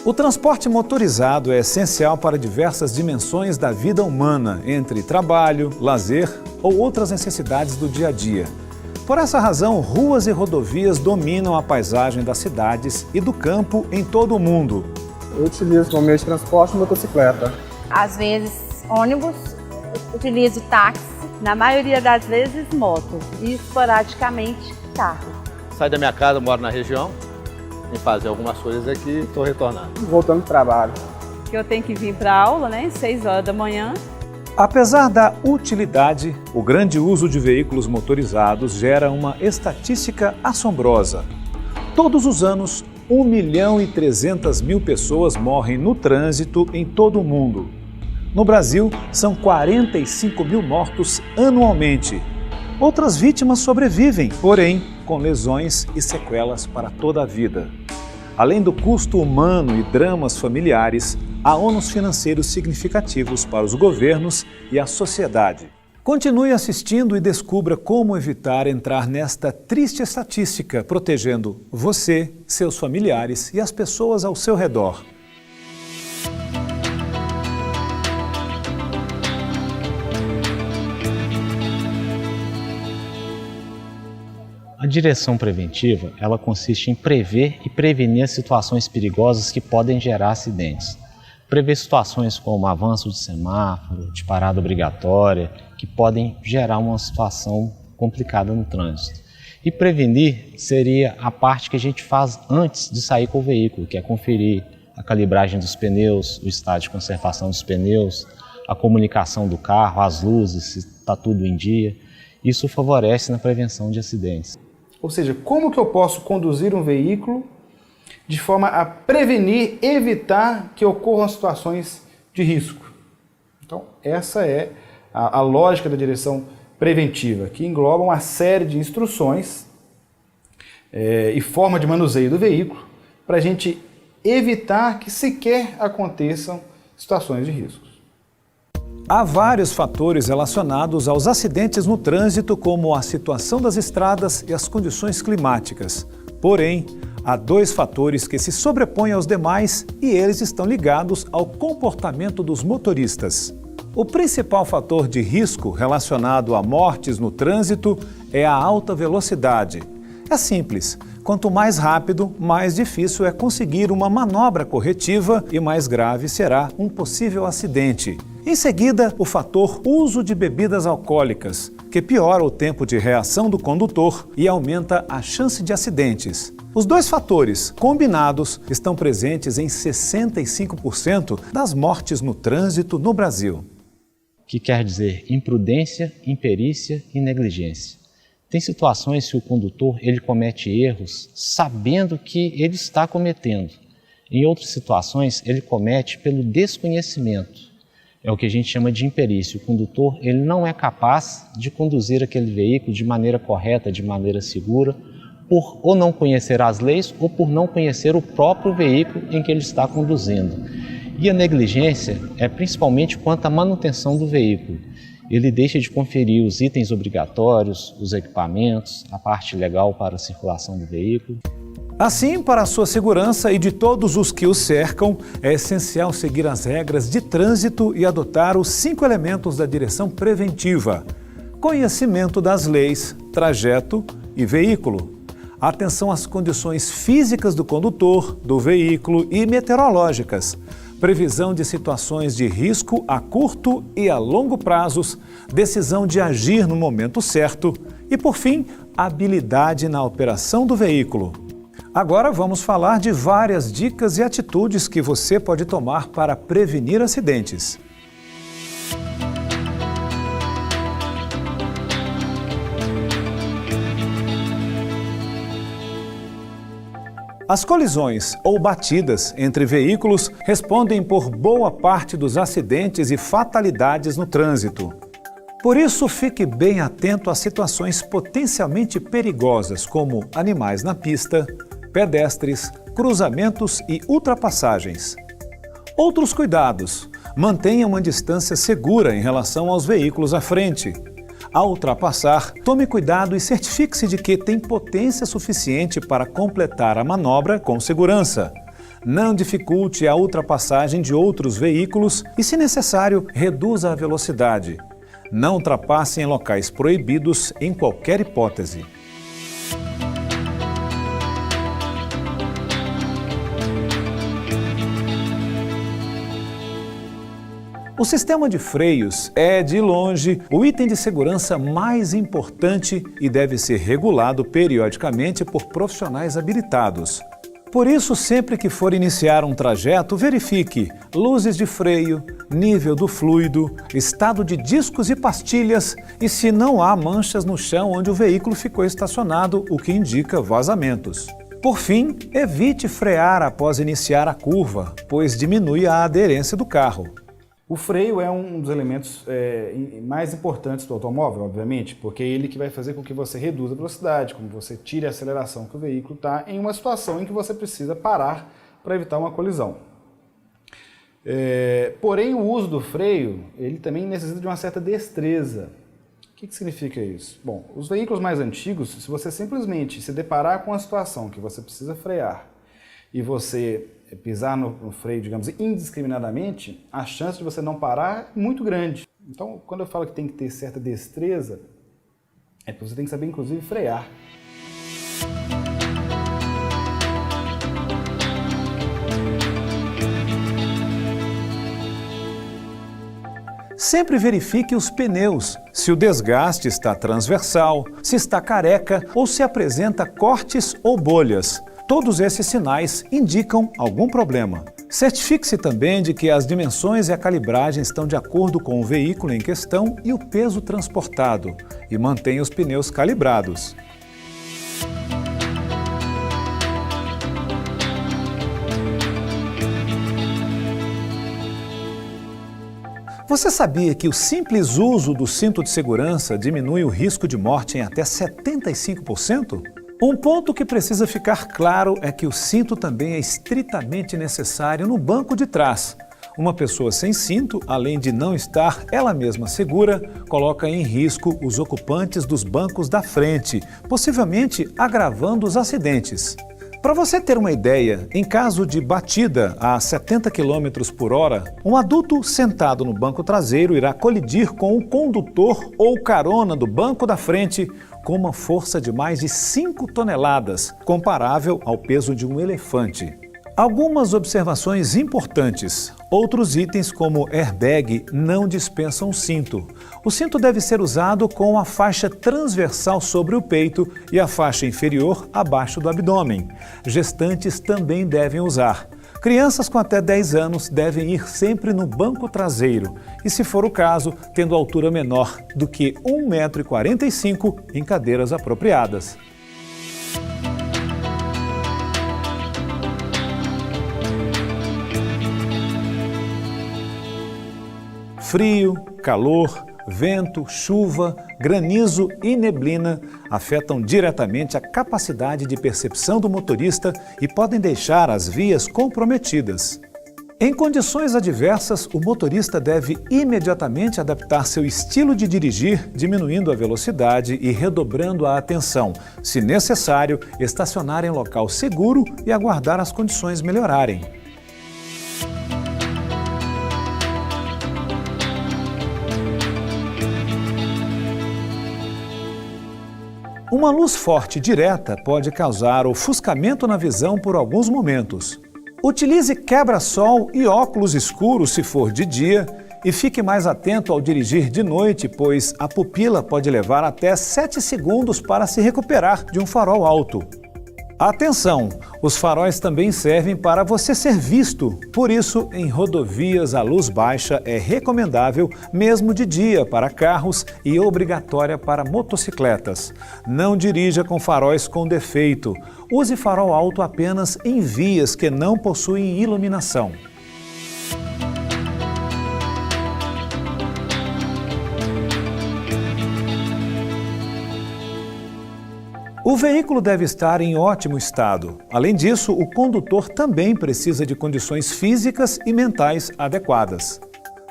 O transporte motorizado é essencial para diversas dimensões da vida humana, entre trabalho, lazer ou outras necessidades do dia a dia. Por essa razão, ruas e rodovias dominam a paisagem das cidades e do campo em todo o mundo. Eu utilizo como meio de transporte motocicleta. Às vezes ônibus, utilizo táxi, na maioria das vezes moto e esporadicamente carro. Saio da minha casa, moro na região, e fazer algumas coisas aqui e estou retornando. Voltando para o trabalho. Eu tenho que vir para a aula, 6 horas da manhã. Apesar da utilidade, o grande uso de veículos motorizados gera uma estatística assombrosa. Todos os anos, 1.300.000 pessoas morrem no trânsito em todo o mundo. No Brasil, são 45.000 mortos anualmente. Outras vítimas sobrevivem, porém, com lesões e sequelas para toda a vida. Além do custo humano e dramas familiares, há ônus financeiros significativos para os governos e a sociedade. Continue assistindo e descubra como evitar entrar nesta triste estatística, protegendo você, seus familiares e as pessoas ao seu redor. A direção preventiva, ela consiste em prever e prevenir as situações perigosas que podem gerar acidentes. Prever situações como avanço de semáforo, de parada obrigatória, que podem gerar uma situação complicada no trânsito. E prevenir seria a parte que a gente faz antes de sair com o veículo, que é conferir a calibragem dos pneus, o estado de conservação dos pneus, a comunicação do carro, as luzes, se está tudo em dia. Isso favorece na prevenção de acidentes. Ou seja, como que eu posso conduzir um veículo de forma a prevenir, evitar que ocorram situações de risco? Então, essa é a lógica da direção preventiva, que engloba uma série de instruções e forma de manuseio do veículo para a gente evitar que sequer aconteçam situações de risco. Há vários fatores relacionados aos acidentes no trânsito, como a situação das estradas e as condições climáticas. Porém, há dois fatores que se sobrepõem aos demais e eles estão ligados ao comportamento dos motoristas. O principal fator de risco relacionado a mortes no trânsito é a alta velocidade. É simples, quanto mais rápido, mais difícil é conseguir uma manobra corretiva e mais grave será um possível acidente. Em seguida, o fator uso de bebidas alcoólicas, que piora o tempo de reação do condutor e aumenta a chance de acidentes. Os dois fatores, combinados, estão presentes em 65% das mortes no trânsito no Brasil. Que quer dizer imprudência, imperícia e negligência. Tem situações que o condutor ele comete erros sabendo que ele está cometendo. Em outras situações, ele comete pelo desconhecimento. É o que a gente chama de imperícia. O condutor ele não é capaz de conduzir aquele veículo de maneira correta, de maneira segura, por ou não conhecer as leis ou por não conhecer o próprio veículo em que ele está conduzindo. E a negligência é principalmente quanto à manutenção do veículo. Ele deixa de conferir os itens obrigatórios, os equipamentos, a parte legal para a circulação do veículo. Assim, para a sua segurança e de todos os que o cercam, é essencial seguir as regras de trânsito e adotar os 5 elementos da direção preventiva: conhecimento das leis, trajeto e veículo. Atenção às condições físicas do condutor, do veículo e meteorológicas. Previsão de situações de risco a curto e a longo prazos, decisão de agir no momento certo e, por fim, habilidade na operação do veículo. Agora vamos falar de várias dicas e atitudes que você pode tomar para prevenir acidentes. As colisões ou batidas entre veículos respondem por boa parte dos acidentes e fatalidades no trânsito. Por isso, fique bem atento a situações potencialmente perigosas, como animais na pista, pedestres, cruzamentos e ultrapassagens. Outros cuidados: mantenha uma distância segura em relação aos veículos à frente. Ao ultrapassar, tome cuidado e certifique-se de que tem potência suficiente para completar a manobra com segurança. Não dificulte a ultrapassagem de outros veículos e, se necessário, reduza a velocidade. Não ultrapasse em locais proibidos em qualquer hipótese. O sistema de freios é, de longe, o item de segurança mais importante e deve ser regulado periodicamente por profissionais habilitados. Por isso, sempre que for iniciar um trajeto, verifique luzes de freio, nível do fluido, estado de discos e pastilhas e se não há manchas no chão onde o veículo ficou estacionado, o que indica vazamentos. Por fim, evite frear após iniciar a curva, pois diminui a aderência do carro. O freio é um dos elementos mais importantes do automóvel, obviamente, porque é ele que vai fazer com que você reduza a velocidade, com que você tire a aceleração que o veículo está em uma situação em que você precisa parar para evitar uma colisão. Porém, o uso do freio, ele também necessita de uma certa destreza. O que significa isso? Bom, os veículos mais antigos, se você simplesmente se deparar com a situação que você precisa frear e você pisar no freio, digamos, indiscriminadamente, a chance de você não parar é muito grande. Então, quando eu falo que tem que ter certa destreza, é porque você tem que saber, inclusive, frear. Sempre verifique os pneus, se o desgaste está transversal, se está careca ou se apresenta cortes ou bolhas. Todos esses sinais indicam algum problema. Certifique-se também de que as dimensões e a calibragem estão de acordo com o veículo em questão e o peso transportado, e mantenha os pneus calibrados. Você sabia que o simples uso do cinto de segurança diminui o risco de morte em até 75%? Um ponto que precisa ficar claro é que o cinto também é estritamente necessário no banco de trás. Uma pessoa sem cinto, além de não estar ela mesma segura, coloca em risco os ocupantes dos bancos da frente, possivelmente agravando os acidentes. Para você ter uma ideia, em caso de batida a 70 km por hora, um adulto sentado no banco traseiro irá colidir com o condutor ou carona do banco da frente com uma força de mais de 5 toneladas, comparável ao peso de um elefante. Algumas observações importantes. Outros itens como airbag não dispensam cinto. O cinto deve ser usado com a faixa transversal sobre o peito e a faixa inferior abaixo do abdômen. Gestantes também devem usar. Crianças com até 10 anos devem ir sempre no banco traseiro e, se for o caso, tendo altura menor do que 1,45 m em cadeiras apropriadas. Frio, calor, vento, chuva, granizo e neblina afetam diretamente a capacidade de percepção do motorista e podem deixar as vias comprometidas. Em condições adversas, o motorista deve imediatamente adaptar seu estilo de dirigir, diminuindo a velocidade e redobrando a atenção, se necessário, estacionar em local seguro e aguardar as condições melhorarem. Uma luz forte direta pode causar ofuscamento na visão por alguns momentos. Utilize quebra-sol e óculos escuros se for de dia e fique mais atento ao dirigir de noite, pois a pupila pode levar até 7 segundos para se recuperar de um farol alto. Atenção! Os faróis também servem para você ser visto, por isso, em rodovias a luz baixa é recomendável mesmo de dia para carros e obrigatória para motocicletas. Não dirija com faróis com defeito. Use farol alto apenas em vias que não possuem iluminação. O veículo deve estar em ótimo estado. Além disso, o condutor também precisa de condições físicas e mentais adequadas.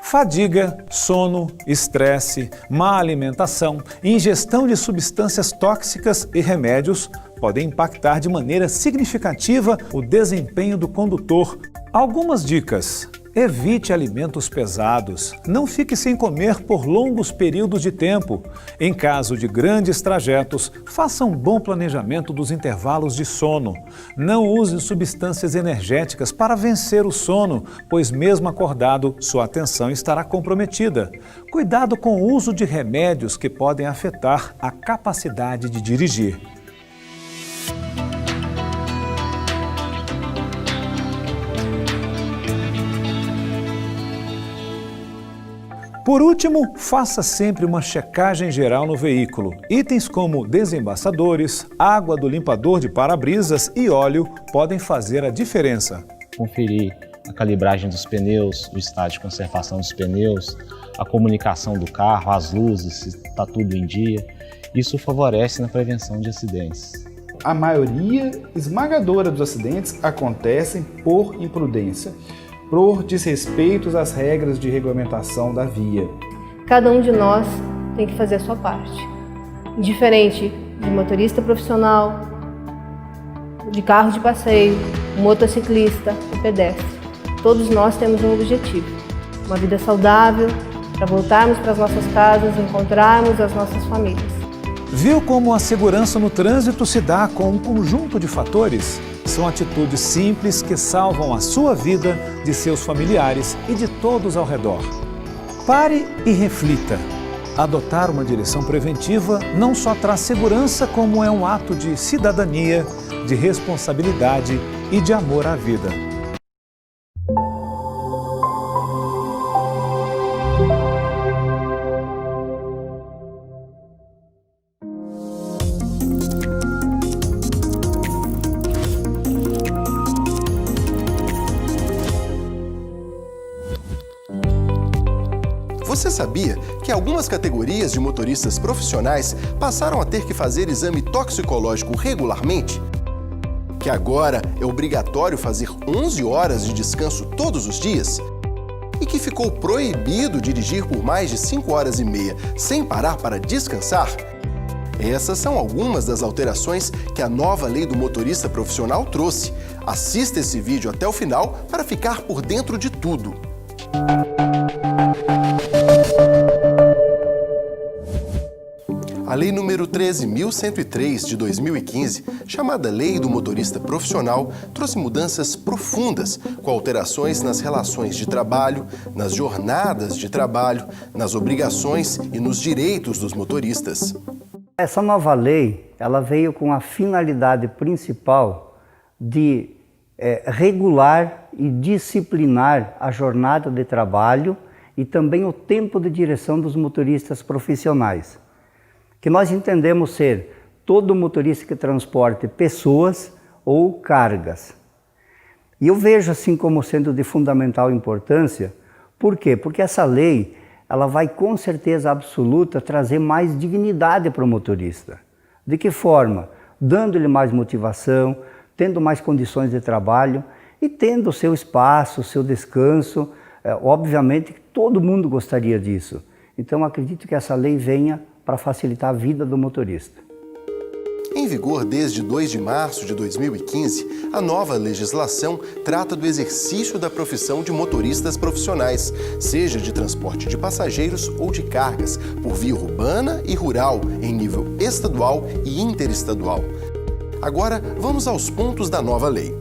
Fadiga, sono, estresse, má alimentação, ingestão de substâncias tóxicas e remédios podem impactar de maneira significativa o desempenho do condutor. Algumas dicas: evite alimentos pesados, não fique sem comer por longos períodos de tempo. Em caso de grandes trajetos, faça um bom planejamento dos intervalos de sono. Não use substâncias energéticas para vencer o sono, pois mesmo acordado, sua atenção estará comprometida. Cuidado com o uso de remédios que podem afetar a capacidade de dirigir. Por último, faça sempre uma checagem geral no veículo. Itens como desembaçadores, água do limpador de para-brisas e óleo podem fazer a diferença. Conferir a calibragem dos pneus, o estado de conservação dos pneus, a comunicação do carro, as luzes, se está tudo em dia. Isso favorece na prevenção de acidentes. A maioria esmagadora dos acidentes acontecem por imprudência, por desrespeitos às regras de regulamentação da via. Cada um de nós tem que fazer a sua parte. Diferente de motorista profissional, de carro de passeio, motociclista e pedestre. Todos nós temos um objetivo: uma vida saudável, para voltarmos para as nossas casas e encontrarmos as nossas famílias. Viu como a segurança no trânsito se dá com um conjunto de fatores? São atitudes simples que salvam a sua vida, de seus familiares e de todos ao redor. Pare e reflita. Adotar uma direção preventiva não só traz segurança, como é um ato de cidadania, de responsabilidade e de amor à vida. Você sabia que algumas categorias de motoristas profissionais passaram a ter que fazer exame toxicológico regularmente? Que agora é obrigatório fazer 11 horas de descanso todos os dias? E que ficou proibido dirigir por mais de 5 horas e meia sem parar para descansar? Essas são algumas das alterações que a nova lei do motorista profissional trouxe. Assista esse vídeo até o final para ficar por dentro de tudo. A Lei número 13.103 de 2015, chamada Lei do Motorista Profissional, trouxe mudanças profundas, com alterações nas relações de trabalho, nas jornadas de trabalho, nas obrigações e nos direitos dos motoristas. Essa nova lei, ela veio com a finalidade principal de regular e disciplinar a jornada de trabalho e também o tempo de direção dos motoristas profissionais, que nós entendemos ser todo motorista que transporte pessoas ou cargas. E eu vejo assim como sendo de fundamental importância. Por quê? Porque essa lei, ela vai com certeza absoluta trazer mais dignidade para o motorista. De que forma? Dando-lhe mais motivação, tendo mais condições de trabalho e tendo o seu espaço, o seu descanso. Obviamente que todo mundo gostaria disso. Então acredito que essa lei venha para facilitar a vida do motorista. Em vigor desde 2 de março de 2015, a nova legislação trata do exercício da profissão de motoristas profissionais, seja de transporte de passageiros ou de cargas, por via urbana e rural, em nível estadual e interestadual. Agora, vamos aos pontos da nova lei.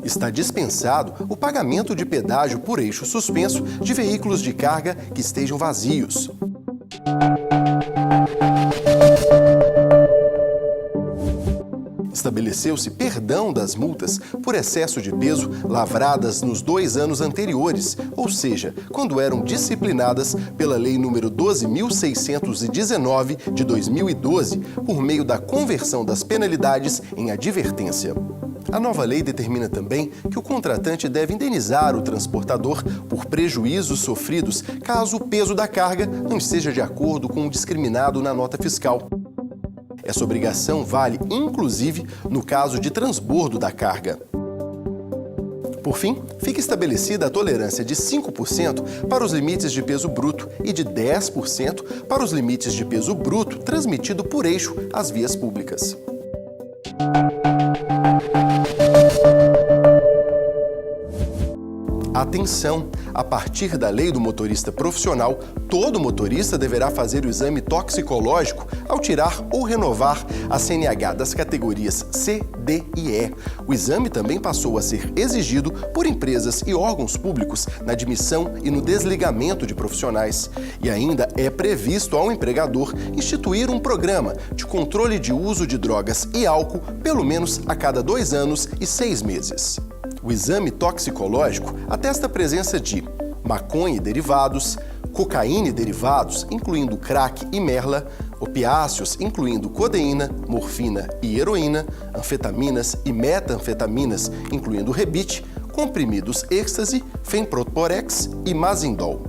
Está dispensado o pagamento de pedágio por eixo suspenso de veículos de carga que estejam vazios. Estabeleceu-se perdão das multas por excesso de peso lavradas nos 2 anos anteriores, ou seja, quando eram disciplinadas pela Lei nº 12.619 de 2012, por meio da conversão das penalidades em advertência. A nova lei determina também que o contratante deve indenizar o transportador por prejuízos sofridos caso o peso da carga não esteja de acordo com o discriminado na nota fiscal. Essa obrigação vale, inclusive, no caso de transbordo da carga. Por fim, fica estabelecida a tolerância de 5% para os limites de peso bruto e de 10% para os limites de peso bruto transmitido por eixo às vias públicas. Atenção! A partir da lei do motorista profissional, todo motorista deverá fazer o exame toxicológico ao tirar ou renovar a CNH das categorias C, D e E. O exame também passou a ser exigido por empresas e órgãos públicos na admissão e no desligamento de profissionais. E ainda é previsto ao empregador instituir um programa de controle de uso de drogas e álcool pelo menos a cada 2 anos e 6 meses. O exame toxicológico atesta a presença de maconha e derivados, cocaína e derivados, incluindo crack e merla, opiáceos, incluindo codeína, morfina e heroína, anfetaminas e metanfetaminas, incluindo rebite, comprimidos êxtase, fenproporex e mazindol.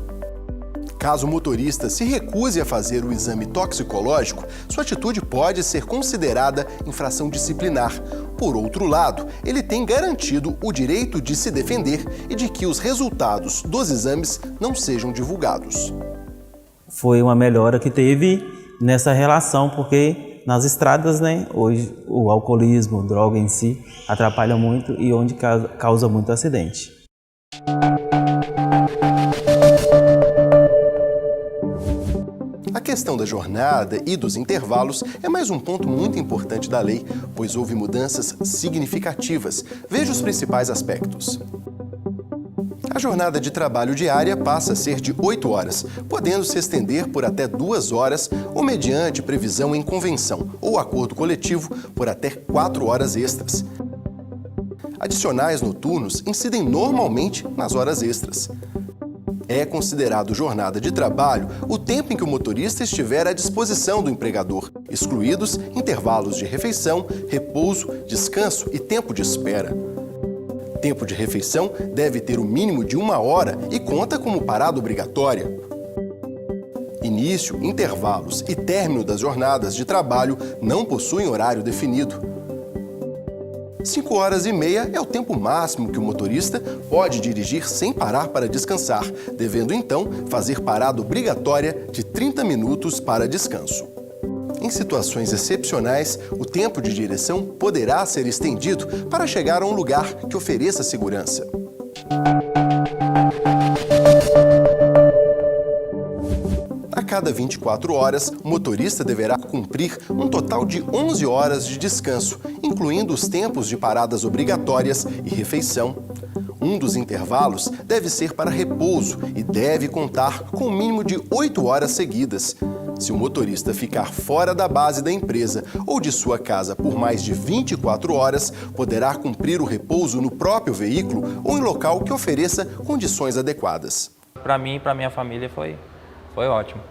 Caso o motorista se recuse a fazer o exame toxicológico, sua atitude pode ser considerada infração disciplinar. Por outro lado, ele tem garantido o direito de se defender e de que os resultados dos exames não sejam divulgados. Foi uma melhora que teve nessa relação, porque nas estradas, hoje o alcoolismo, droga em si, atrapalha muito e onde causa muito acidente. A questão da jornada e dos intervalos é mais um ponto muito importante da lei, pois houve mudanças significativas. Veja os principais aspectos. A jornada de trabalho diária passa a ser de 8 horas, podendo se estender por até 2 horas ou mediante previsão em convenção ou acordo coletivo por até 4 horas extras. Adicionais noturnos incidem normalmente nas horas extras. É considerado jornada de trabalho o tempo em que o motorista estiver à disposição do empregador, excluídos intervalos de refeição, repouso, descanso e tempo de espera. Tempo de refeição deve ter o mínimo de 1 hora e conta como parada obrigatória. Início, intervalos e término das jornadas de trabalho não possuem horário definido. 5 horas e meia é o tempo máximo que o motorista pode dirigir sem parar para descansar, devendo então fazer parada obrigatória de 30 minutos para descanso. Em situações excepcionais, o tempo de direção poderá ser estendido para chegar a um lugar que ofereça segurança. A cada 24 horas, o motorista deverá cumprir um total de 11 horas de descanso, incluindo os tempos de paradas obrigatórias e refeição. Um dos intervalos deve ser para repouso e deve contar com um mínimo de 8 horas seguidas. Se o motorista ficar fora da base da empresa ou de sua casa por mais de 24 horas, poderá cumprir o repouso no próprio veículo ou em local que ofereça condições adequadas. Para mim e para minha família foi ótimo.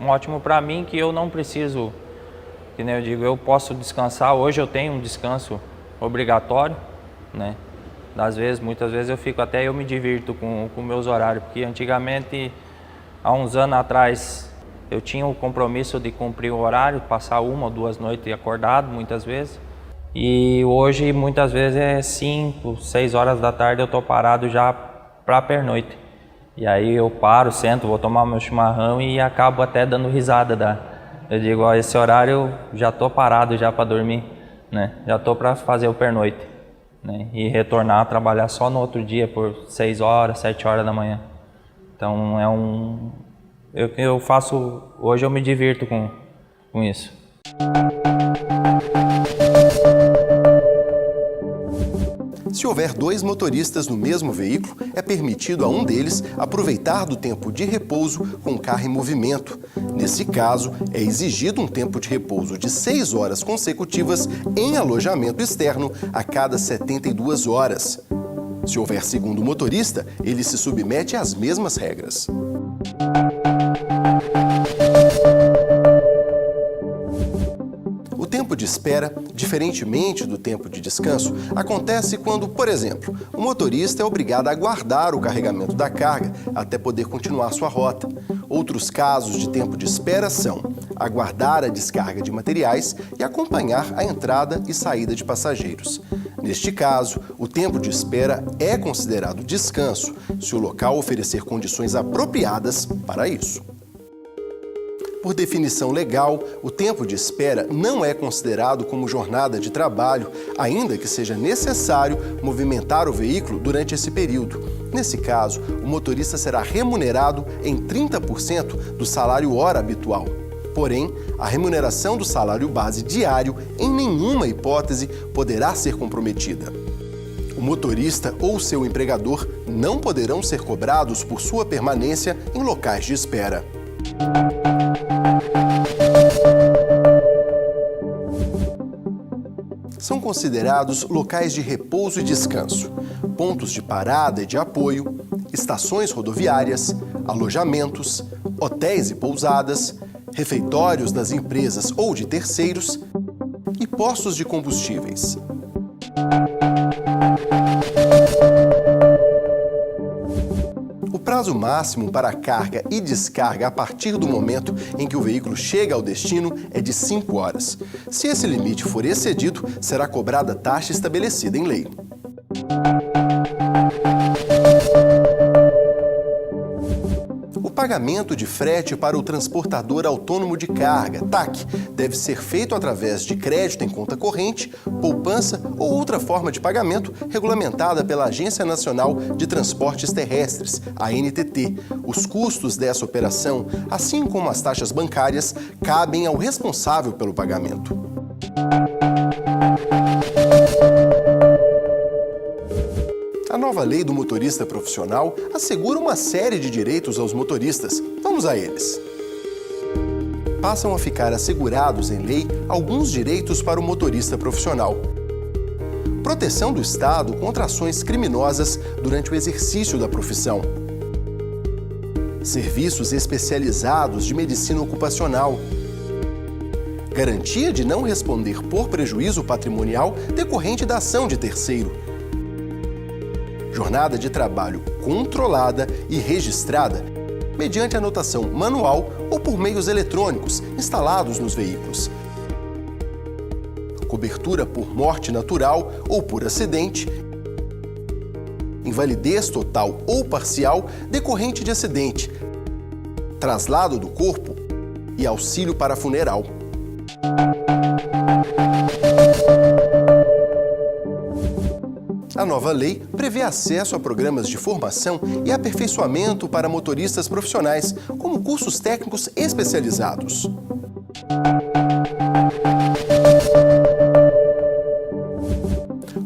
Ótimo para mim que eu não preciso, que nem eu digo, eu posso descansar. Hoje eu tenho um descanso obrigatório, muitas vezes eu fico até, eu me divirto com meus horários, porque antigamente, há uns anos atrás, eu tinha o compromisso de cumprir o horário, passar 1 ou 2 noites acordado, muitas vezes. E hoje, muitas vezes, é 5, 6 horas da tarde, eu estou parado já para pernoite. E aí eu paro, sento, vou tomar meu chimarrão e acabo até dando risada. Eu digo, esse horário eu já estou parado já para dormir, já estou para fazer o pernoite. E retornar a trabalhar só no outro dia por 6 horas, 7 horas da manhã. Então eu faço, hoje eu me divirto com isso. Se houver 2 motoristas no mesmo veículo, é permitido a um deles aproveitar do tempo de repouso com o carro em movimento. Nesse caso, é exigido um tempo de repouso de 6 horas consecutivas em alojamento externo a cada 72 horas. Se houver segundo motorista, ele se submete às mesmas regras. O tempo de espera, diferentemente do tempo de descanso, acontece quando, por exemplo, o motorista é obrigado a aguardar o carregamento da carga até poder continuar sua rota. Outros casos de tempo de espera são aguardar a descarga de materiais e acompanhar a entrada e saída de passageiros. Neste caso, o tempo de espera é considerado descanso se o local oferecer condições apropriadas para isso. Por definição legal, o tempo de espera não é considerado como jornada de trabalho, ainda que seja necessário movimentar o veículo durante esse período. Nesse caso, o motorista será remunerado em 30% do salário hora habitual. Porém, a remuneração do salário base diário, em nenhuma hipótese, poderá ser comprometida. O motorista ou seu empregador não poderão ser cobrados por sua permanência em locais de espera. São considerados locais de repouso e descanso, pontos de parada e de apoio, estações rodoviárias, alojamentos, hotéis e pousadas, refeitórios das empresas ou de terceiros e postos de combustíveis. O prazo máximo para carga e descarga a partir do momento em que o veículo chega ao destino é de 5 horas. Se esse limite for excedido, será cobrada a taxa estabelecida em lei. O pagamento de frete para o transportador autônomo de carga, TAC, deve ser feito através de crédito em conta corrente, poupança ou outra forma de pagamento regulamentada pela Agência Nacional de Transportes Terrestres, ANTT. Os custos dessa operação, assim como as taxas bancárias, cabem ao responsável pelo pagamento. A nova lei do motorista profissional assegura uma série de direitos aos motoristas. Vamos a eles. Passam a ficar assegurados em lei alguns direitos para o motorista profissional. Proteção do Estado contra ações criminosas durante o exercício da profissão. Serviços especializados de medicina ocupacional. Garantia de não responder por prejuízo patrimonial decorrente da ação de terceiro. Jornada de trabalho controlada e registrada mediante anotação manual ou por meios eletrônicos instalados nos veículos. Cobertura por morte natural ou por acidente. Invalidez total ou parcial decorrente de acidente. Traslado do corpo e auxílio para funeral. A nova lei prevê acesso a programas de formação e aperfeiçoamento para motoristas profissionais, como cursos técnicos especializados.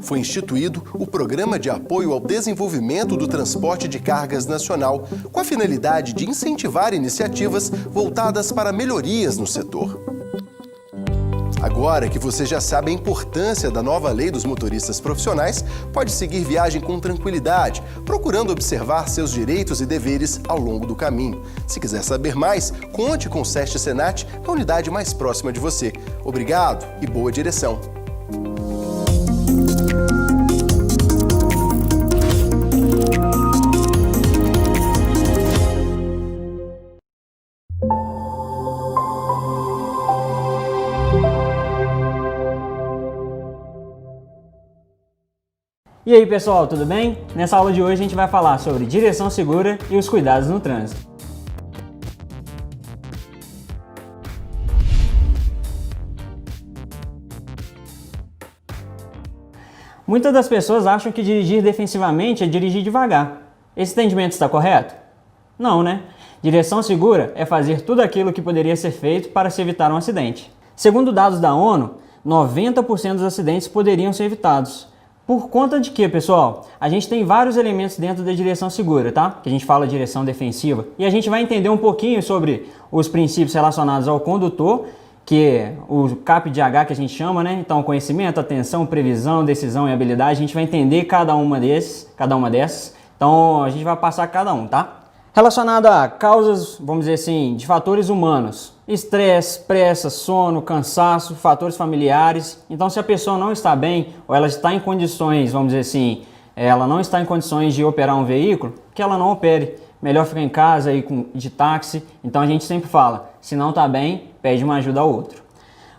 Foi instituído o Programa de Apoio ao Desenvolvimento do Transporte de Cargas Nacional, com a finalidade de incentivar iniciativas voltadas para melhorias no setor. Agora que você já sabe a importância da nova lei dos motoristas profissionais, pode seguir viagem com tranquilidade, procurando observar seus direitos e deveres ao longo do caminho. Se quiser saber mais, conte com o SESC Senat na unidade mais próxima de você. Obrigado e boa direção! E aí pessoal, tudo bem? Nessa aula de hoje a gente vai falar sobre direção segura e os cuidados no trânsito. Muitas das pessoas acham que dirigir defensivamente é dirigir devagar. Esse entendimento está correto? Não, né? Direção segura é fazer tudo aquilo que poderia ser feito para se evitar um acidente. Segundo dados da ONU, 90% dos acidentes poderiam ser evitados. Por conta de quê, pessoal? A gente tem vários elementos dentro da direção segura, tá? Que a gente fala direção defensiva. E a gente vai entender um pouquinho sobre os princípios relacionados ao condutor, que é o CAPDH que a gente chama, né? Então, conhecimento, atenção, previsão, decisão e habilidade. A gente vai entender cada uma dessas. Então, a gente vai passar cada um, tá? Relacionado a causas, vamos dizer assim, de fatores humanos, estresse, pressa, sono, cansaço, fatores familiares. Então, se a pessoa não está bem ou ela está em condições, vamos dizer assim, ela não está em condições de operar um veículo, que ela não opere. Melhor ficar em casa aí de táxi. Então, a gente sempre fala, se não está bem, pede uma ajuda ao outro.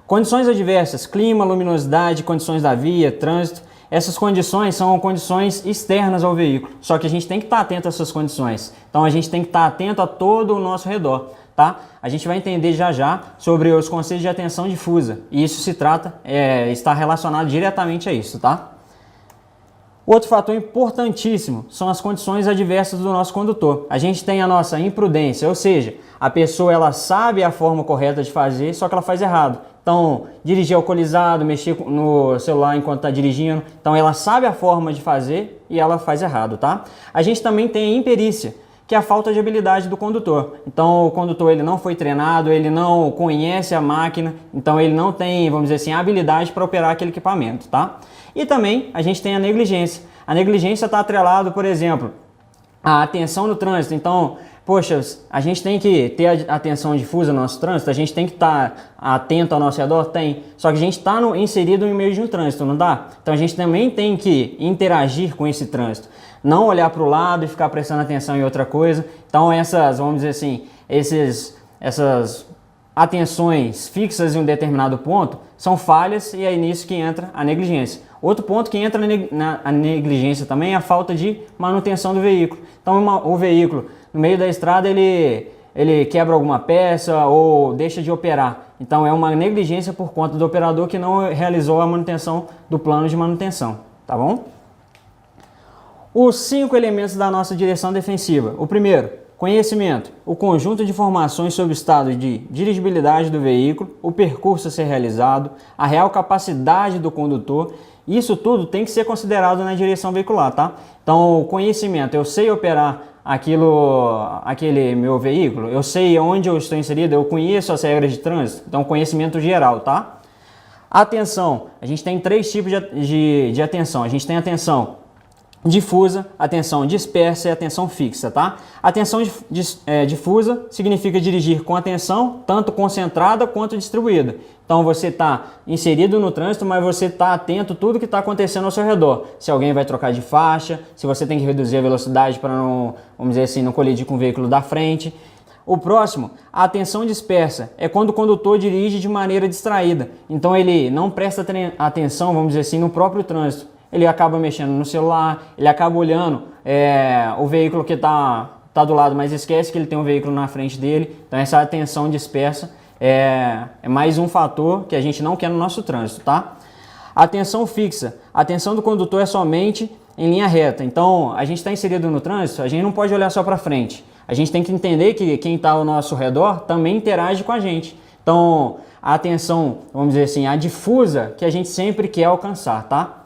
Condições adversas, clima, luminosidade, condições da via, trânsito. Essas condições são condições externas ao veículo, só que a gente tem que estar atento a essas condições. Então a gente tem que estar atento a todo o nosso redor, tá? A gente vai entender já sobre os conceitos de atenção difusa, e isso está relacionado diretamente a isso, tá? Outro fator importantíssimo são as condições adversas do nosso condutor. A gente tem a nossa imprudência, ou seja, a pessoa ela sabe a forma correta de fazer, só que ela faz errado. Então, dirigir alcoolizado, mexer no celular enquanto está dirigindo. Então, ela sabe a forma de fazer e ela faz errado, tá? A gente também tem a imperícia, que é a falta de habilidade do condutor. Então, o condutor ele não foi treinado, ele não conhece a máquina, então ele não tem, vamos dizer assim, a habilidade para operar aquele equipamento, tá? E também a gente tem a negligência. A negligência está atrelada, por exemplo, à atenção no trânsito. Então, poxa, a gente tem que ter a atenção difusa no nosso trânsito, a gente tem que estar atento ao nosso redor, tem. Só que a gente está inserido no meio de um trânsito, não dá? Então a gente também tem que interagir com esse trânsito. Não olhar para o lado e ficar prestando atenção em outra coisa. Então essas, vamos dizer assim, essas atenções fixas em um determinado ponto são falhas e é nisso que entra a negligência. Outro ponto que entra na negligência também é a falta de manutenção do veículo. Então o veículo no meio da estrada ele quebra alguma peça ou deixa de operar. Então é uma negligência por conta do operador que não realizou a manutenção do plano de manutenção, tá bom? Os 5 elementos da nossa direção defensiva. O primeiro, conhecimento. O conjunto de informações sobre o estado de dirigibilidade do veículo, o percurso a ser realizado, a real capacidade do condutor. Isso tudo tem que ser considerado na direção veicular, tá? Então, o conhecimento, eu sei operar aquele meu veículo, eu sei onde eu estou inserido, eu conheço as regras de trânsito, então conhecimento geral, tá? Atenção, a gente tem 3 tipos de atenção. A gente tem atenção difusa, atenção dispersa e atenção fixa, tá? Atenção difusa significa dirigir com atenção, tanto concentrada quanto distribuída. Então você está inserido no trânsito, mas você está atento a tudo que está acontecendo ao seu redor. Se alguém vai trocar de faixa, se você tem que reduzir a velocidade para não, vamos dizer assim, não colidir com o veículo da frente. O próximo, a atenção dispersa, é quando o condutor dirige de maneira distraída. Então ele não presta atenção, vamos dizer assim, no próprio trânsito. Ele acaba mexendo no celular, ele acaba olhando o veículo que está do lado, mas esquece que ele tem um veículo na frente dele. Então essa atenção dispersa é mais um fator que a gente não quer no nosso trânsito, tá? Atenção fixa. A atenção do condutor é somente em linha reta. Então a gente está inserido no trânsito, a gente não pode olhar só para frente. A gente tem que entender que quem está ao nosso redor também interage com a gente. Então a atenção, vamos dizer assim, a difusa que a gente sempre quer alcançar, tá?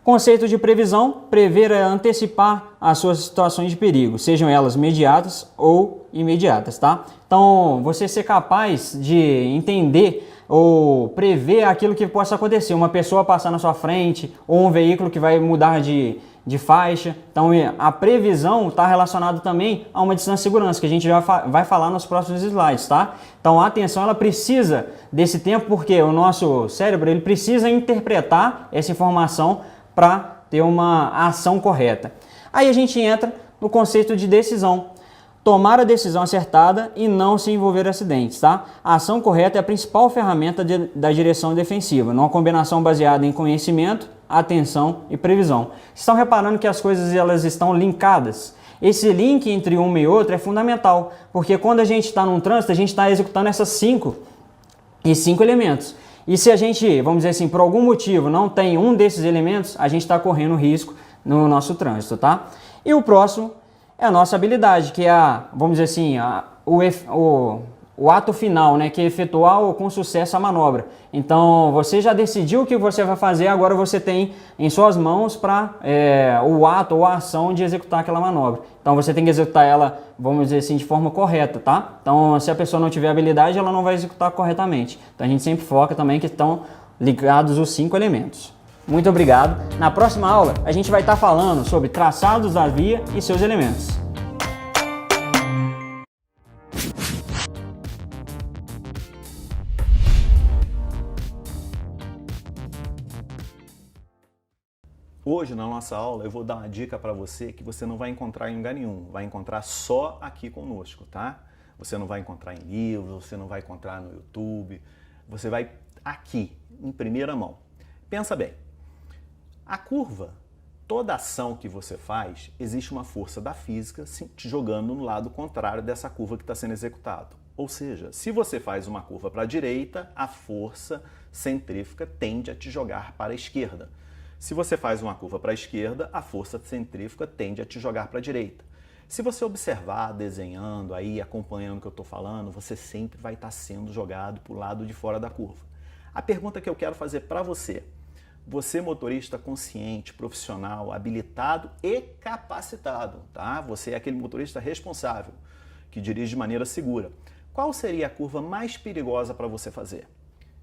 Conceito de previsão, prever é antecipar as suas situações de perigo, sejam elas imediatas ou imediatas, tá? Então, você ser capaz de entender ou prever aquilo que possa acontecer, uma pessoa passar na sua frente ou um veículo que vai mudar de faixa. Então, a previsão está relacionada também a uma distância de segurança, que a gente já vai falar nos próximos slides, tá? Então, a atenção ela precisa desse tempo porque o nosso cérebro ele precisa interpretar essa informação para ter uma ação correta. Aí a gente entra no conceito de decisão. Tomar a decisão acertada e não se envolver em acidentes, tá? A ação correta é a principal ferramenta da direção defensiva, numa combinação baseada em conhecimento, atenção e previsão. Vocês estão reparando que as coisas elas estão linkadas? Esse link entre uma e outra é fundamental, porque quando a gente está num trânsito, a gente está executando esses 5 elementos. E se a gente, vamos dizer assim, por algum motivo não tem um desses elementos, a gente está correndo risco no nosso trânsito, tá? E o próximo é a nossa habilidade, que é, vamos dizer assim, o ato final, né, que é efetuar com sucesso a manobra. Então, você já decidiu o que você vai fazer, agora você tem em suas mãos para o ato ou a ação de executar aquela manobra. Então, você tem que executar ela, vamos dizer assim, de forma correta, tá? Então, se a pessoa não tiver habilidade, ela não vai executar corretamente. Então, a gente sempre foca também que estão ligados os 5 elementos. Muito obrigado. Na próxima aula, a gente vai estar falando sobre traçados da via e seus elementos. Hoje, na nossa aula, eu vou dar uma dica para você que você não vai encontrar em lugar nenhum, vai encontrar só aqui conosco, tá? Você não vai encontrar em livros, você não vai encontrar no YouTube, você vai aqui, em primeira mão. Pensa bem, a curva, toda ação que você faz, existe uma força da física te jogando no lado contrário dessa curva que está sendo executada. Ou seja, se você faz uma curva para a direita, a força centrífuga tende a te jogar para a esquerda. Se você faz uma curva para a esquerda, a força centrífuga tende a te jogar para a direita. Se você observar, desenhando aí, acompanhando o que eu estou falando, você sempre vai estar sendo jogado para o lado de fora da curva. A pergunta que eu quero fazer para você, motorista consciente, profissional, habilitado e capacitado, tá? Você é aquele motorista responsável, que dirige de maneira segura. Qual seria a curva mais perigosa para você fazer?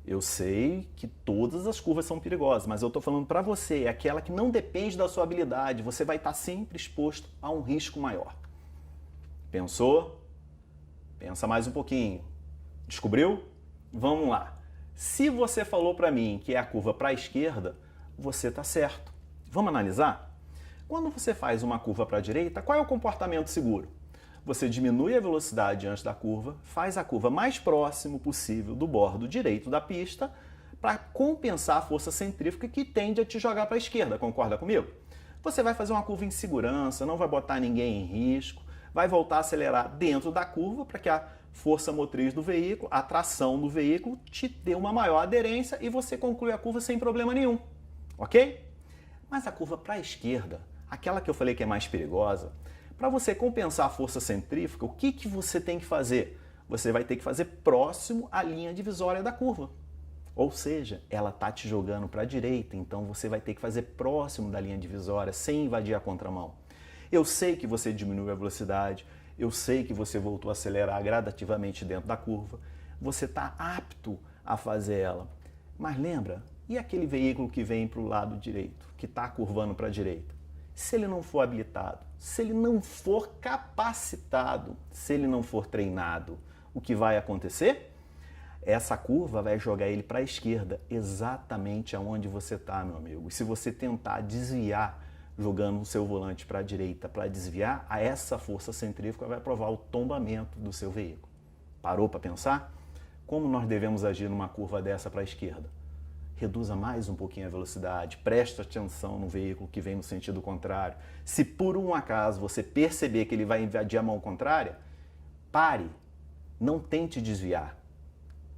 Eu sei que todas as curvas são perigosas, mas eu estou falando para você, é aquela que não depende da sua habilidade, você vai estar sempre exposto a um risco maior. Pensou? Pensa mais um pouquinho. Descobriu? Vamos lá. Se você falou para mim que é a curva para a esquerda, você está certo. Vamos analisar? Quando você faz uma curva para a direita, qual é o comportamento seguro? Você diminui a velocidade antes da curva, faz a curva mais próximo possível do bordo direito da pista para compensar a força centrífuga que tende a te jogar para a esquerda, concorda comigo? Você vai fazer uma curva em segurança, não vai botar ninguém em risco, vai voltar a acelerar dentro da curva para que a força motriz do veículo, a tração do veículo, te dê uma maior aderência e você conclui a curva sem problema nenhum, ok? Mas a curva para a esquerda, aquela que eu falei que é mais perigosa, para você compensar a força centrífuga, o que você tem que fazer? Você vai ter que fazer próximo à linha divisória da curva. Ou seja, ela está te jogando para a direita, então você vai ter que fazer próximo da linha divisória, sem invadir a contramão. Eu sei que você diminuiu a velocidade, eu sei que você voltou a acelerar gradativamente dentro da curva, você está apto a fazer ela. Mas lembra, e aquele veículo que vem para o lado direito, que está curvando para a direita? Se ele não for habilitado, se ele não for capacitado, se ele não for treinado, o que vai acontecer? Essa curva vai jogar ele para a esquerda, exatamente aonde você está, meu amigo. E se você tentar desviar, jogando o seu volante para a direita para desviar, essa força centrífuga vai provar o tombamento do seu veículo. Parou para pensar? Como nós devemos agir numa curva dessa para a esquerda? Reduza mais um pouquinho a velocidade, preste atenção no veículo que vem no sentido contrário. Se por um acaso você perceber que ele vai invadir a mão contrária, pare, não tente desviar.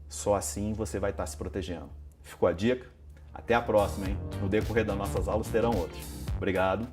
Só assim você vai estar se protegendo. Ficou a dica? Até a próxima, hein? No decorrer das nossas aulas terão outros. Obrigado.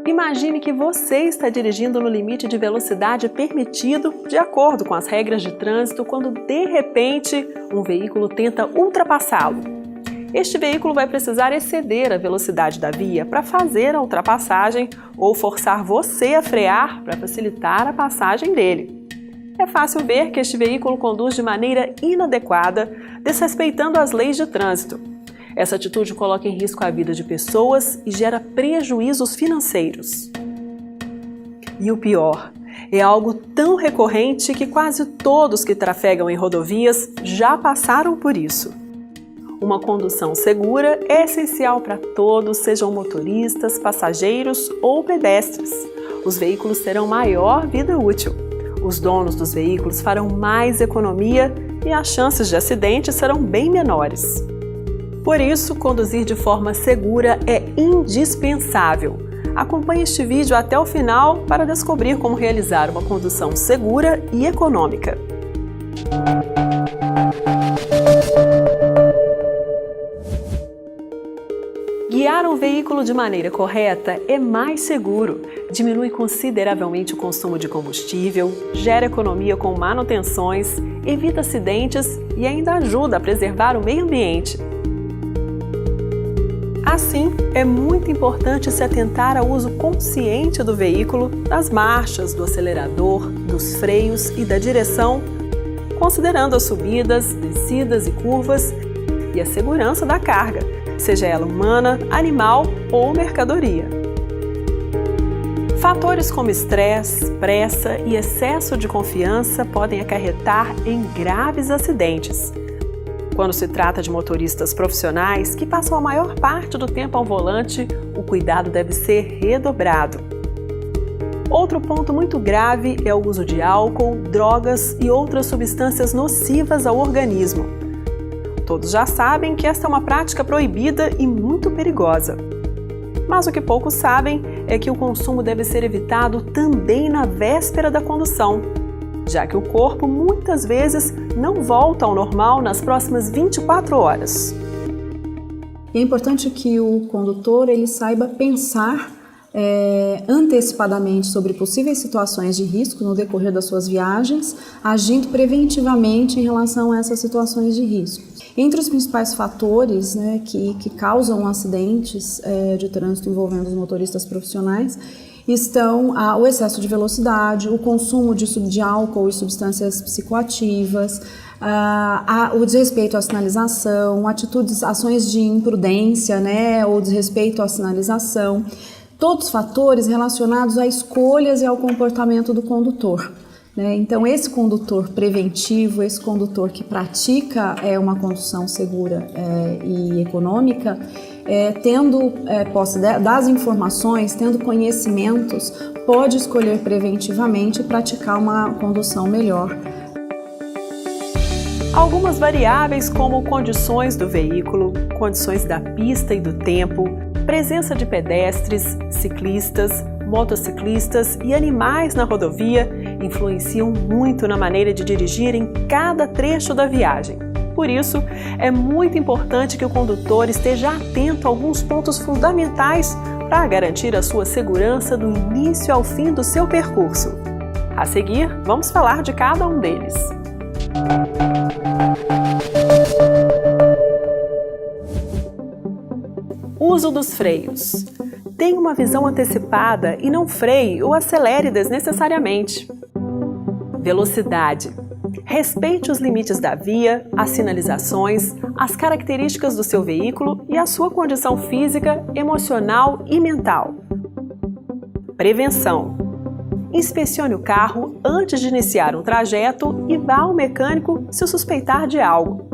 Imagine que você está dirigindo no limite de velocidade permitido de acordo com as regras de trânsito quando, de repente, um veículo tenta ultrapassá-lo. Este veículo vai precisar exceder a velocidade da via para fazer a ultrapassagem ou forçar você a frear para facilitar a passagem dele. É fácil ver que este veículo conduz de maneira inadequada, desrespeitando as leis de trânsito. Essa atitude coloca em risco a vida de pessoas e gera prejuízos financeiros. E o pior, é algo tão recorrente que quase todos que trafegam em rodovias já passaram por isso. Uma condução segura é essencial para todos, sejam motoristas, passageiros ou pedestres. Os veículos terão maior vida útil. Os donos dos veículos farão mais economia e as chances de acidente serão bem menores. Por isso, conduzir de forma segura é indispensável. Acompanhe este vídeo até o final para descobrir como realizar uma condução segura e econômica. Guiar um veículo de maneira correta é mais seguro, diminui consideravelmente o consumo de combustível, gera economia com manutenções, evita acidentes e ainda ajuda a preservar o meio ambiente. Assim, é muito importante se atentar ao uso consciente do veículo, das marchas, do acelerador, dos freios e da direção, considerando as subidas, descidas e curvas e a segurança da carga, seja ela humana, animal ou mercadoria. Fatores como estresse, pressa e excesso de confiança podem acarretar em graves acidentes. Quando se trata de motoristas profissionais que passam a maior parte do tempo ao volante, o cuidado deve ser redobrado. Outro ponto muito grave é o uso de álcool, drogas e outras substâncias nocivas ao organismo. Todos já sabem que esta é uma prática proibida e muito perigosa. Mas o que poucos sabem é que o consumo deve ser evitado também na véspera da condução, já que o corpo muitas vezes não volta ao normal nas próximas 24 horas. É importante que o condutor ele saiba pensar antecipadamente sobre possíveis situações de risco no decorrer das suas viagens, agindo preventivamente em relação a essas situações de risco. Entre os principais fatores que causam acidentes de trânsito envolvendo os motoristas profissionais estão o excesso de velocidade, o consumo de álcool e substâncias psicoativas, o desrespeito à sinalização, ações de imprudência, ou desrespeito à sinalização, todos fatores relacionados a escolhas e ao comportamento do condutor. Então, esse condutor preventivo, esse condutor que pratica uma condução segura e econômica, tendo posse das informações, tendo conhecimentos, pode escolher preventivamente e praticar uma condução melhor. Algumas variáveis como condições do veículo, condições da pista e do tempo, presença de pedestres, ciclistas, motociclistas e animais na rodovia influenciam muito na maneira de dirigir em cada trecho da viagem. Por isso, é muito importante que o condutor esteja atento a alguns pontos fundamentais para garantir a sua segurança do início ao fim do seu percurso. A seguir, vamos falar de cada um deles. Uso dos freios. Tenha uma visão antecipada e não freie ou acelere desnecessariamente. Velocidade. Respeite os limites da via, as sinalizações, as características do seu veículo e a sua condição física, emocional e mental. Prevenção. Inspecione o carro antes de iniciar um trajeto e vá ao mecânico se suspeitar de algo.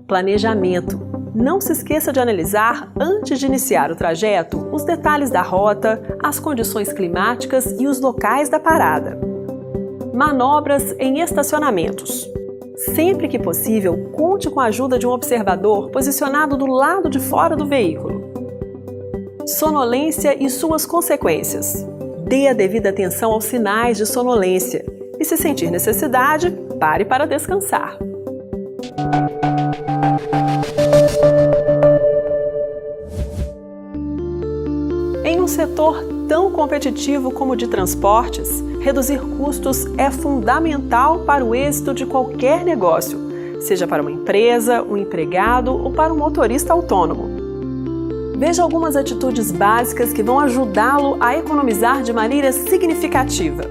Planejamento. Não se esqueça de analisar, antes de iniciar o trajeto, os detalhes da rota, as condições climáticas e os locais da parada. Manobras em estacionamentos. Sempre que possível, conte com a ajuda de um observador posicionado do lado de fora do veículo. Sonolência e suas consequências. Dê a devida atenção aos sinais de sonolência e, se sentir necessidade, pare para descansar. Em um setor tão competitivo como o de transportes, reduzir custos é fundamental para o êxito de qualquer negócio, seja para uma empresa, um empregado ou para um motorista autônomo. Veja algumas atitudes básicas que vão ajudá-lo a economizar de maneira significativa.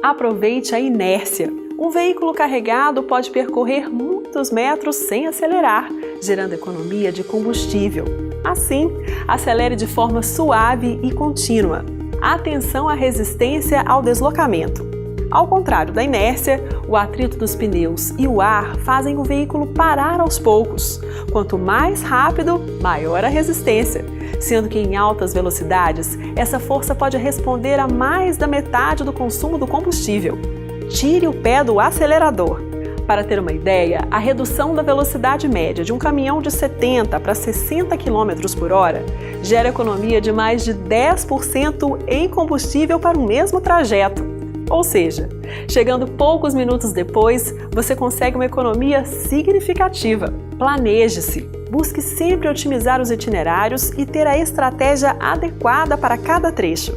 Aproveite a inércia. Um veículo carregado pode percorrer muitos metros sem acelerar, gerando economia de combustível. Assim, acelere de forma suave e contínua. Atenção à resistência ao deslocamento. Ao contrário da inércia, o atrito dos pneus e o ar fazem o veículo parar aos poucos. Quanto mais rápido, maior a resistência, sendo que em altas velocidades, essa força pode responder a mais da metade do consumo do combustível. Tire o pé do acelerador. Para ter uma ideia, a redução da velocidade média de um caminhão de 70 para 60 km por hora gera economia de mais de 10% em combustível para o mesmo trajeto. Ou seja, chegando poucos minutos depois, você consegue uma economia significativa. Planeje-se, busque sempre otimizar os itinerários e ter a estratégia adequada para cada trecho.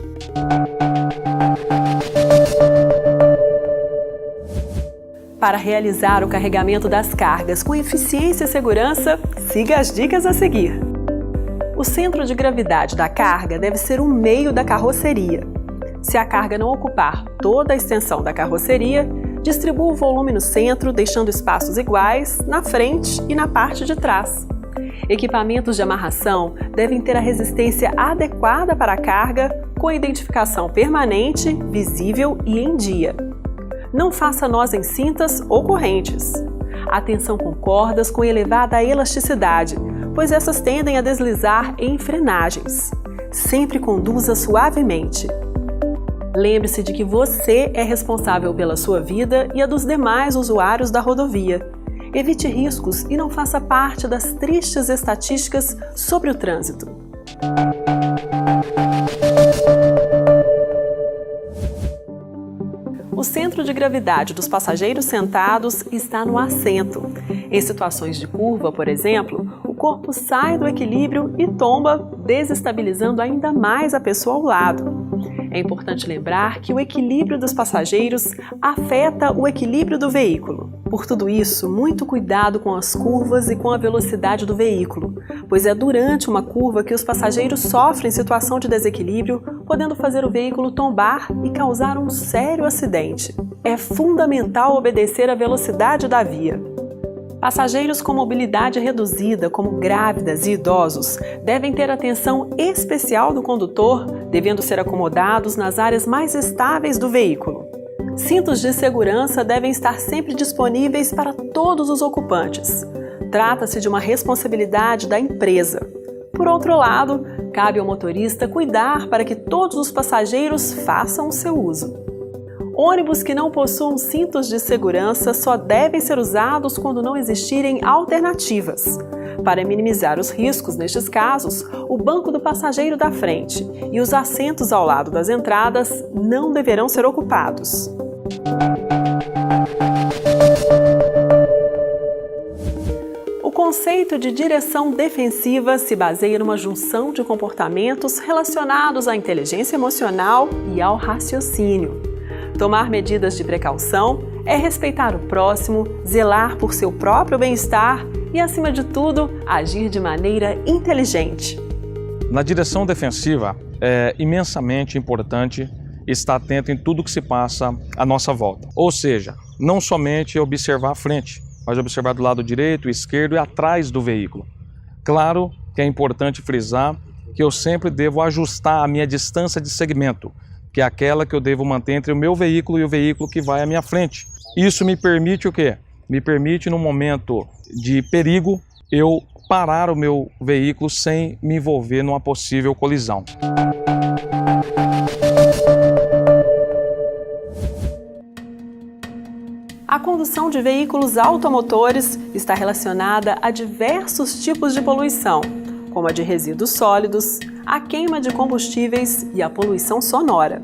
Para realizar o carregamento das cargas com eficiência e segurança, siga as dicas a seguir. centro de gravidade da carga deve ser o meio da carroceria. Se a carga não ocupar toda a extensão da carroceria, distribua o volume no centro, deixando espaços iguais na frente e na parte de trás. Equipamentos de amarração devem ter a resistência adequada para a carga, com identificação permanente, visível e em dia. Não faça nós em cintas ou correntes. Atenção com cordas com elevada elasticidade, pois essas tendem a deslizar em frenagens. Sempre conduza suavemente. Lembre-se de que você é responsável pela sua vida e a dos demais usuários da rodovia. Evite riscos e não faça parte das tristes estatísticas sobre o trânsito. O centro de gravidade dos passageiros sentados está no assento. Em situações de curva, por exemplo, o corpo sai do equilíbrio e tomba, desestabilizando ainda mais a pessoa ao lado. É importante lembrar que o equilíbrio dos passageiros afeta o equilíbrio do veículo. Por tudo isso, muito cuidado com as curvas e com a velocidade do veículo, pois é durante uma curva que os passageiros sofrem situação de desequilíbrio, podendo fazer o veículo tombar e causar um sério acidente. É fundamental obedecer à velocidade da via. Passageiros com mobilidade reduzida, como grávidas e idosos, devem ter atenção especial do condutor, devendo ser acomodados nas áreas mais estáveis do veículo. Cintos de segurança devem estar sempre disponíveis para todos os ocupantes. Trata-se de uma responsabilidade da empresa. Por outro lado, cabe ao motorista cuidar para que todos os passageiros façam o seu uso. Ônibus que não possuam cintos de segurança só devem ser usados quando não existirem alternativas. Para minimizar os riscos nestes casos, o banco do passageiro da frente e os assentos ao lado das entradas não deverão ser ocupados. O conceito de direção defensiva se baseia numa junção de comportamentos relacionados à inteligência emocional e ao raciocínio. Tomar medidas de precaução é respeitar o próximo, zelar por seu próprio bem-estar e, acima de tudo, agir de maneira inteligente. Na direção defensiva, é imensamente importante estar atento em tudo que se passa à nossa volta. Ou seja, não somente observar a frente, mas observar do lado direito, esquerdo e atrás do veículo. Claro que é importante frisar que eu sempre devo ajustar a minha distância de segmento, que é aquela que eu devo manter entre o meu veículo e o veículo que vai à minha frente. Isso me permite o quê? Me permite, no momento de perigo, eu parar o meu veículo sem me envolver numa possível colisão. A condução de veículos automotores está relacionada a diversos tipos de poluição, como a de resíduos sólidos, a queima de combustíveis e a poluição sonora.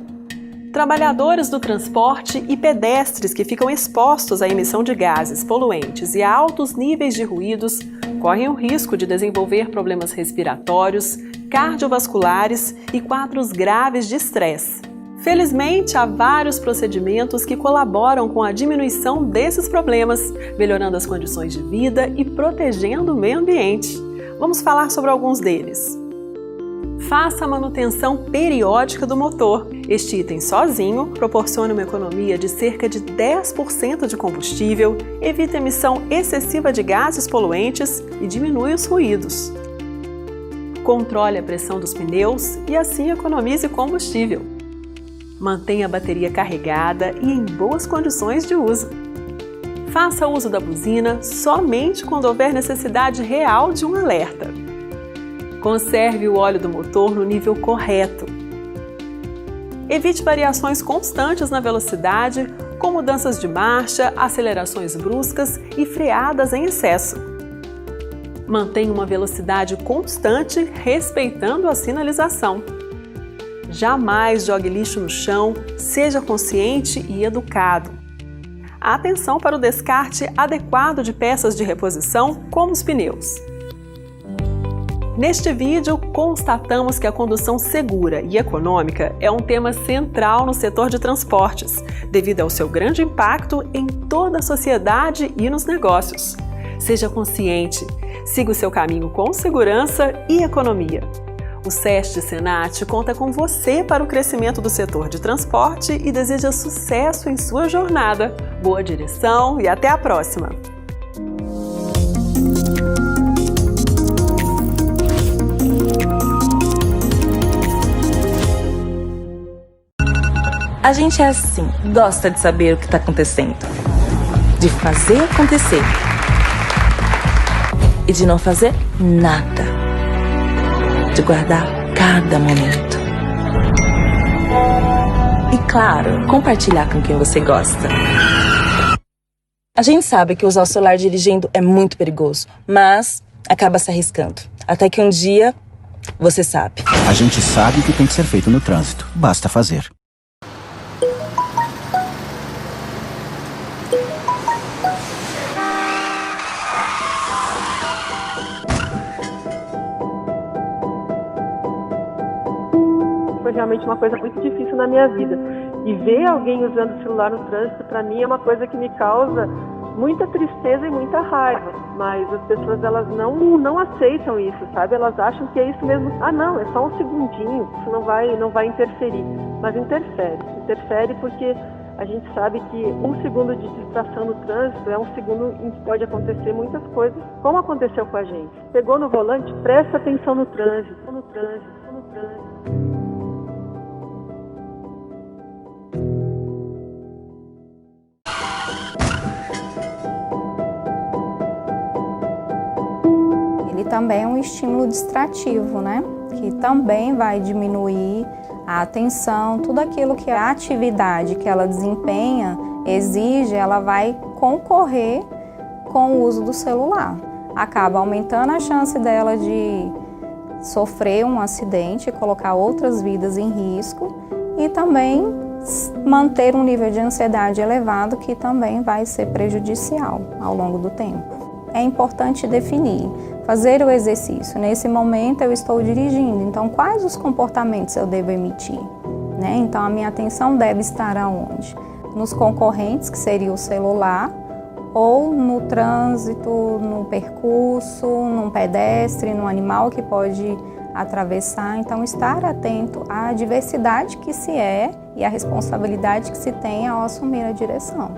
Trabalhadores do transporte e pedestres que ficam expostos à emissão de gases poluentes e a altos níveis de ruídos correm o risco de desenvolver problemas respiratórios, cardiovasculares e quadros graves de estresse. Felizmente, há vários procedimentos que colaboram com a diminuição desses problemas, melhorando as condições de vida e protegendo o meio ambiente. Vamos falar sobre alguns deles. Faça a manutenção periódica do motor. Este item sozinho proporciona uma economia de cerca de 10% de combustível, evita a emissão excessiva de gases poluentes e diminui os ruídos. Controle a pressão dos pneus e assim economize combustível. Mantenha a bateria carregada e em boas condições de uso. Faça uso da buzina somente quando houver necessidade real de um alerta. Conserve o óleo do motor no nível correto. Evite variações constantes na velocidade, com mudanças de marcha, acelerações bruscas e freadas em excesso. Mantenha uma velocidade constante, respeitando a sinalização. Jamais jogue lixo no chão, seja consciente e educado. Atenção para o descarte adequado de peças de reposição, como os pneus. Neste vídeo, constatamos que a condução segura e econômica é um tema central no setor de transportes, devido ao seu grande impacto em toda a sociedade e nos negócios. Seja consciente, Siga o seu caminho com segurança e economia. O SEST Senat conta com você para o crescimento do setor de transporte e deseja sucesso em sua jornada. Boa direção e até a próxima! A gente é assim, gosta de saber o que está acontecendo, de fazer acontecer e de não fazer nada, de guardar cada momento. E claro, compartilhar com quem você gosta. A gente sabe que usar o celular dirigindo é muito perigoso, mas acaba se arriscando. Até que um dia, você sabe. A gente sabe o que tem que ser feito no trânsito, basta fazer. Foi realmente uma coisa muito difícil na minha vida. E ver alguém usando o celular no trânsito, para mim, é uma coisa que me causa muita tristeza e muita raiva. Mas as pessoas, elas não aceitam isso, sabe? Elas acham que é isso mesmo. Ah, não, é só um segundinho, isso não vai interferir. Mas interfere. Interfere porque a gente sabe que um segundo de distração no trânsito é um segundo em que pode acontecer muitas coisas, como aconteceu com a gente. Pegou no volante, presta atenção no trânsito, no trânsito. Ele também é um estímulo distrativo, né? Que também vai diminuir a atenção, tudo aquilo que a atividade que ela desempenha exige, ela vai concorrer com o uso do celular. Acaba aumentando a chance dela de sofrer um acidente, colocar outras vidas em risco e também manter um nível de ansiedade elevado que também vai ser prejudicial ao longo do tempo. É importante definir, fazer o exercício. Nesse momento eu estou dirigindo, então quais os comportamentos eu devo emitir? Né? Então a minha atenção deve estar aonde? Nos concorrentes, que seria o celular, ou no trânsito, no percurso, num pedestre, num animal que pode atravessar. Então estar atento à diversidade que se é e à responsabilidade que se tem ao assumir a direção.